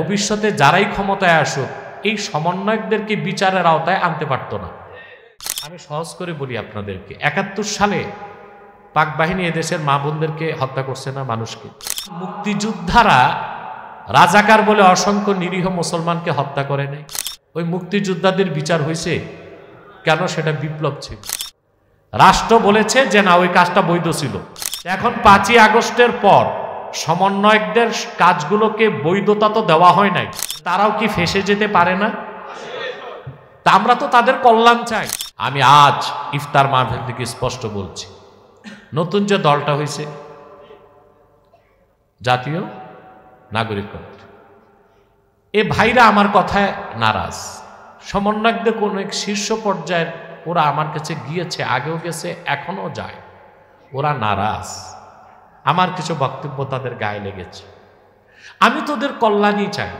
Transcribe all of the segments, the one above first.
ভবিষ্যতে যারাই ক্ষমতায় আসুক এই সমন্বয়কদেরকে বিচারের আওতায় আনতে পারত না। আমি সহজ করে বলি আপনাদেরকে, ৭১ সালে পাক বাহিনী এদেশের মা বোনদেরকে হত্যা করছে না মানুষকে। মুক্তিযোদ্ধারা রাজাকার বলে অসংখ্য নিরীহ মুসলমানকে হত্যা করে নাই। ওই মুক্তিযোদ্ধাদের বিচার হয়েছে কেন? সেটা বিপ্লব ছিল। রাষ্ট্র বলেছে যে না, ওই কাজটা বৈধ ছিল। এখন ৫ই আগস্টের পর সমন্বয়কদের কাজগুলোকে বৈধতা তো দেওয়া হয় নাই, তারাও কি ফেঁসে যেতে পারে না? তা আমরা তো তাদের কল্যাণ চাই। আমি আজ ইফতার মাহফিল থেকে স্পষ্ট বলছি, নতুন যে দলটা হয়েছে জাতীয় নাগরিক কমিটি, এ ভাইরা আমার কথায় নারাজ। সমন্বয়কদের কোন এক শীর্ষ পর্যায়ের ওরা আমার কাছে গিয়েছে, আগেও গেছে, এখনো যায়, ওরা নারাজ। আমার কিছু বক্তব্য তাদের গায়ে লেগেছে। আমি তো ওদের কল্যাণই চাই।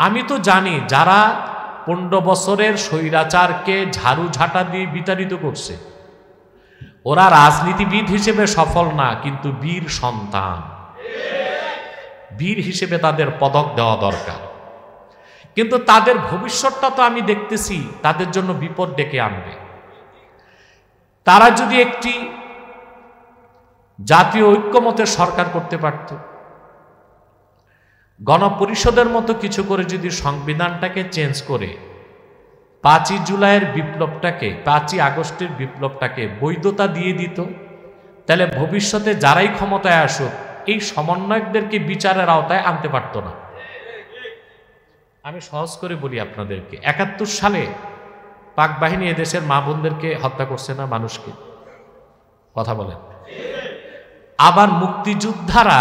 আমি তো জানি যারা ১৫ বছরের স্বৈরাচারকে ঝাড়ু ঝাঁটা দিয়ে বিতাড়িত করছে, ওরা রাজনীতিবিদ হিসেবে সফল না, কিন্তু বীর সন্তান। বীর হিসেবে তাদের পদক দেওয়া দরকার। কিন্তু তাদের ভবিষ্যৎটা তো আমি দেখতেছি তাদের জন্য বিপদ ডেকে আনবে। তারা যদি একটি জাতীয় ঐক্যমতের সরকার করতে পারত, গণপরিষদের মতো কিছু করে যদি সংবিধানটাকে চেঞ্জ করে ৫ই জুলাইয়ের বিপ্লবটাকে, ৫ই আগস্টের বিপ্লবটাকে বৈধতা দিয়ে দিত, তাহলে ভবিষ্যতে যারাই ক্ষমতায় আসুক এই সমন্বয়কদেরকে বিচারের আওতায় আনতে পারত না। আমি সহজ করে বলি আপনাদেরকে, ৭১ সালে পাক বাহিনী এদেশের মা বোনদেরকে হত্যা করছে না মানুষকে? কথা বলেন। আবার মুক্তিযোদ্ধারা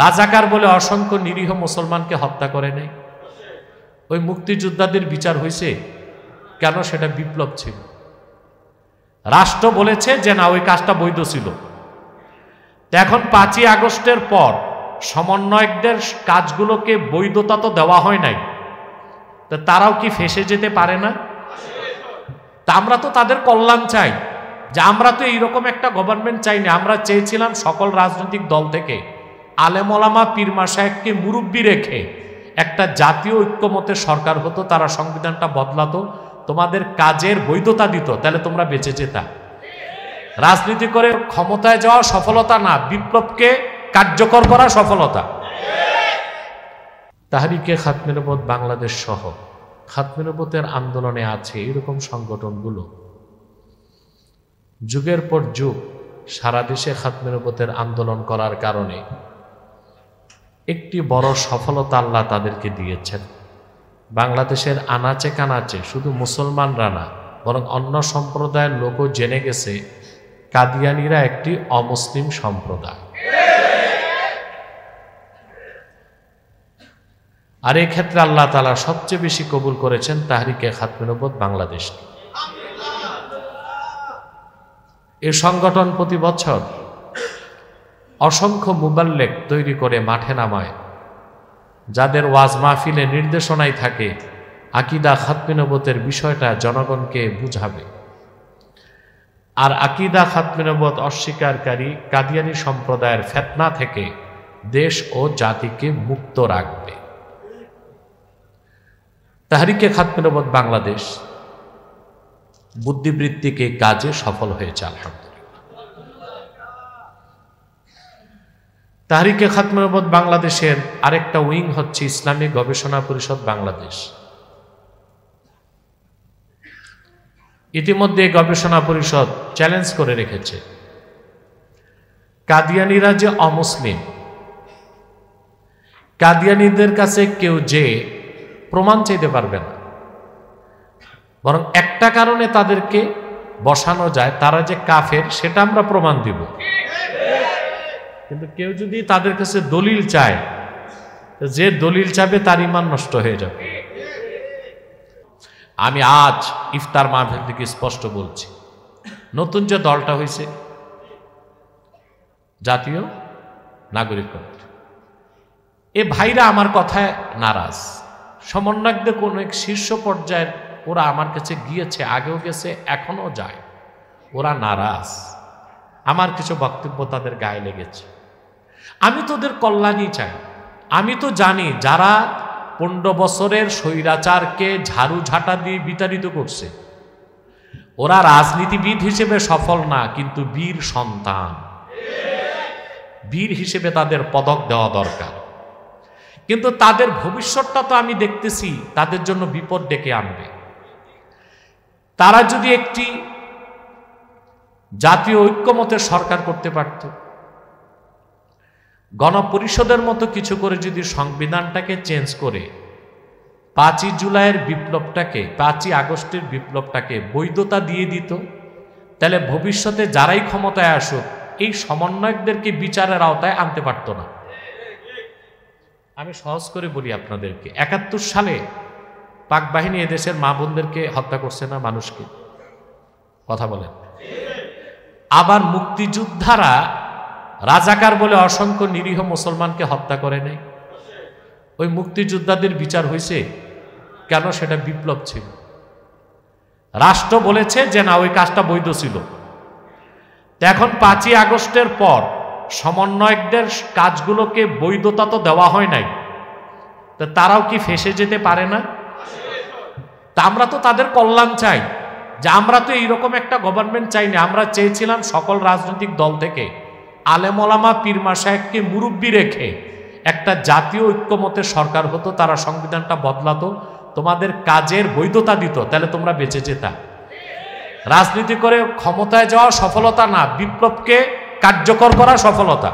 রাজাকার বলে অসংখ্য নিরীহ মুসলমানকে হত্যা করে নাই। ওই মুক্তিযোদ্ধাদের বিচার হয়েছে কেন? সেটা বিপ্লব ছিল। রাষ্ট্র বলেছে যে না, ওই কাজটা বৈধ ছিল। এখন ৫ই আগস্টের পর সমন্বয়কদের কাজগুলোকে বৈধতা তো দেওয়া হয় নাই, তা তারাও কি ফেঁসে যেতে পারে না? তা আমরা তো তাদের কল্যাণ চাই। যে আমরা তো এইরকম একটা গভর্নমেন্ট চাই না। আমরা চেয়েছিলাম সকল রাজনৈতিক দল থেকে আলেম ওলামা পীর মাশায়েখকে মুরব্বি রেখে একটা জাতীয় ঐক্যমতের সরকার হতো, তারা সংবিধানটা বদলাতো, তোমাদের কাজের বৈধতা দিত, তাহলে তোমরা বেঁচে যেতা। রাজনীতি করে ক্ষমতায় যাওয়া সফলতা না, বিপ্লবকে কার্যকর করা সফলতা। তাহরিকে খাতমে নবুওয়াত বাংলাদেশ সহ খাতমে নবুওয়াতের আন্দোলনে আছে এরকম সংগঠনগুলো যুগের পর যুগ সারা দেশে খাতমে নবুওয়াতের আন্দোলন করার কারণে একটি বড় সফলতা আল্লাহ তাদেরকে দিয়েছেন। বাংলাদেশের আনাচে কানাচে শুধু মুসলমানরা না, বরং অন্য সম্প্রদায়ের লোকও জেনে গেছে কাদিয়ানীরা একটি অমুসলিম সম্প্রদায়। আর এই ক্ষেত্রে আল্লাহ তাআলা সবচেয়ে বেশি কবুল করেছেন তাহরিকে খাতমে নবুওয়াত বাংলাদেশকে। এই সংগঠন প্রতি বছর অসংখ্য মুবাল্লিগ তৈরি করে মাঠে নামায়, যাদের ওয়াজ মাহফিলে নির্দেশনায় থাকে আকীদা খাতমে নবুওয়াতের বিষয়টা জনগণকে বুঝাবে। আর আকীদা খাতমে নবুওয়াত অস্বীকারী কাদিয়ানী সম্প্রদায়ের ফিতনা থেকে দেশ ও জাতিকে মুক্ত রাখবে। তাহরিকে খাতমে নবুওয়াত বাংলাদেশ বুদ্ধিবৃত্তিক এই কাজে সফল হয়েছে আলহামদুলিল্লাহ। তাহরিকে খাতমে নবুওয়াত বাংলাদেশের আরেকটা উইং হচ্ছে ইসলামী গবেষণা পরিষদ বাংলাদেশ। ইতিমধ্যে গবেষণা পরিষদ চ্যালেঞ্জ করে রেখেছে কাদিয়ানীরা যে অমুসলিম, কাদিয়ানীদের কাছে কেউ যে প্রমাণ চাইতে পারবে না, বরং একটা কারণে তাদেরকে বসানো যায়, তারা যে কাফের সেটা আমরা প্রমাণ দিব। কিন্তু কেউ যদি তাদের কাছে দলিল চায়, যে দলিল চাবে তার ঈমান নষ্ট হয়ে যাবে। আমি আজ ইফতার মাহফিল থেকে স্পষ্ট বলছি, নতুন যে দলটা হয়েছে জাতীয় নাগরিক কমিটি, এ ভাইরা আমার কথায় নারাজ। সমন্বয়কদের কোন এক শীর্ষ পর্যায়ের ওরা আমার কাছে গিয়েছে, আগেও গেছে, এখনো যায়, ওরা নারাজ। আমার কিছু বক্তব্য তাদের গায়ে লেগেছে। আমি তো ওদের কল্যাণই চাই। আমি তো জানি যারা 15 বছরের স্বৈরাচারকে ঝাড়ু ঝাঁটা দিয়ে বিতাড়িত করছে। ওরা রাজনীতিবিদ হিসেবে সফল না, কিন্তু বীর সন্তান, বীর হিসেবে তাদের পদক দেওয়া দরকার। কিন্তু তাদের ভবিষ্যৎটা তো আমি দেখতেছি তাদের জন্য বিপদ ডেকে আনবে। তারা যদি একটি জাতীয় ঐক্যমতের সরকার করতে পারত, গণপরিষদের মতো কিছু করে যদি সংবিধানটাকে চেঞ্জ করে 5ই জুলাইয়ের বিপ্লবটাকে, 5ই আগস্টের বিপ্লবটাকে বৈধতা দিয়ে দিত, তাহলে ভবিষ্যতে যারাই ক্ষমতায় আসুক এই সমন্বয়কদেরকে বিচারের আওতায় আনতে পারত না। আমি সহজ করে বলি আপনাদেরকে, 71 সালে পাক বাহিনী এদেশের মা বোনদেরকে হত্যা করছে না, মানুষকে? কথা বলেন। আবার মুক্তিযোদ্ধারা রাজাকার বলে অসংখ্য নিরীহ মুসলমানকে হত্যা করে নাই। ওই মুক্তিযোদ্ধাদের বিচার হয়েছে কেন? সেটা বিপ্লব ছিল। রাষ্ট্র বলেছে যে না, ওই কাজটা বৈধ ছিল। এখন 5ই আগস্টের পর সমন্বয়কদের কাজগুলোকে বৈধতা তো দেওয়া হয় নাই, তো তারাও কি ফেঁসে যেতে পারে না? তা আমরা তো তাদের কল্যাণ চাই, যে আমরা তো এইরকম একটা গভর্নমেন্ট চাই না। আমরা চেয়েছিলাম সকল রাজনৈতিক দল থেকে আলেম ওলামা পীর মাশায়েখকে মুরব্বি রেখে একটা জাতীয় ঐক্যমতের সরকার হতো, তারা সংবিধানটা বদলাতো, তোমাদের কাজের বৈধতা দিত, তাহলে তোমরা বেঁচে যেতা। রাজনীতি করে ক্ষমতায় যাওয়া সফলতা না, বিপ্লবকে কার্যকর করা সফলতা।